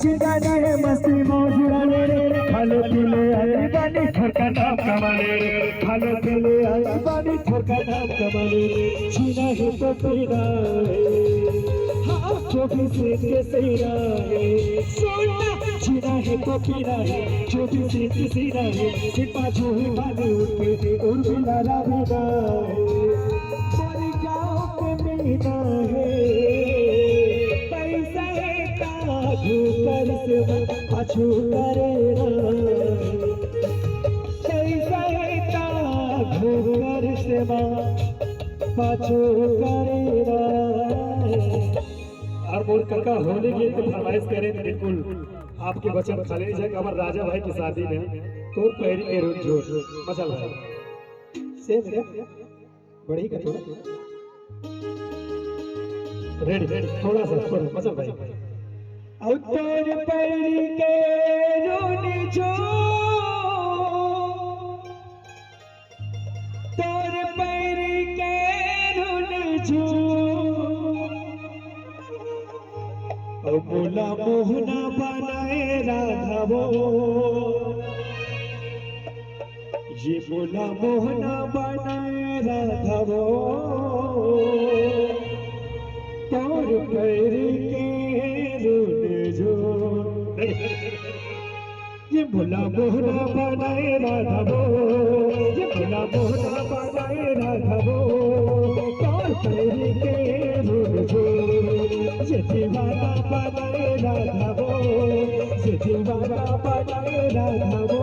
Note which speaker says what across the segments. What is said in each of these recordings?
Speaker 1: ठिकाने मस्ती मौज उड़ाने रे खाले पीले आई बानी ठोका नाम कमाने रे खाले पीले आई बानी ठोका नाम कमाने रे जीना है तो पीना है जो भी सीख के सीना है सोना जीना है तो पीना है जो भी सीख के सीना है सिपा जो ही बानी उठे और बिना राबिना है मोरी गाँव के मीना है पैसा है काजू कर से पाछू करे पैसा है काजू कर से पाछू करे। और मोर काका होली गीत की फरमाइश करें तो बिल्कुल आपके वचन खाली नहीं जाएगा। हमारे राजा भाई की शादी में तो पैरी के रोज जोर मचल भाई से बड़ी का थोड़ा रेडी थोड़ा सा मचल भाई तोर पैरी के रोज जो तोर पैरी के रोज जो बोला मोहना बनाए राघवो ये बोला मोहना बनाए राघवो तोर पैर के रोन जो ये बोला मोहना बनाए राघवो ये बोला मोहना बनाए राघवो तोर पैर के रोन जो ये दीवाना बनाए राघवो ये दीवाना बनाए राघवो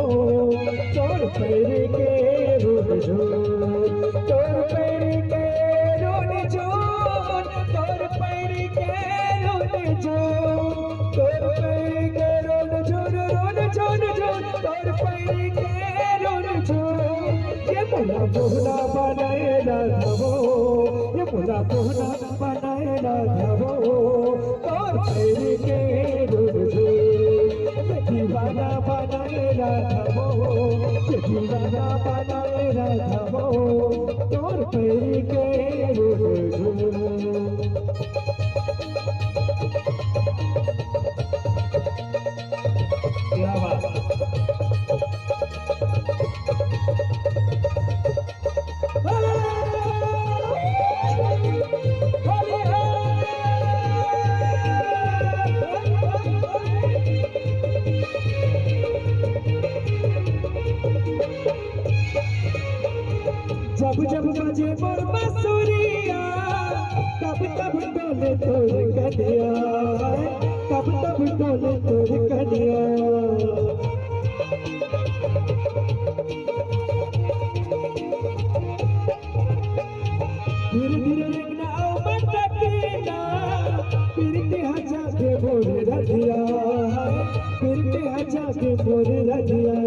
Speaker 1: तोर पैर के रोन जो तोर पैर के रोन जो तोर पैर के रोन जो तोर पैर के रोन जो रोन जो तोर पैर के रोन जो ये बोला बोहना बनाए राघवो ये बोला बोहना बनाए राघवो तोर पैर के रोन जो ये दीवाना बनाए राघवो ये दीवाना बनाए राघवो तोर पैर के रोन जो। क्या बात जब जब बजे मोर बांसुरिया तब तब डोले तोर कनिया तब तब डोले तोर कनिया धीरे धीरे रंगना मटकीना फिरते हजा के मोर रधिया फिरते हजा के मोर रधिया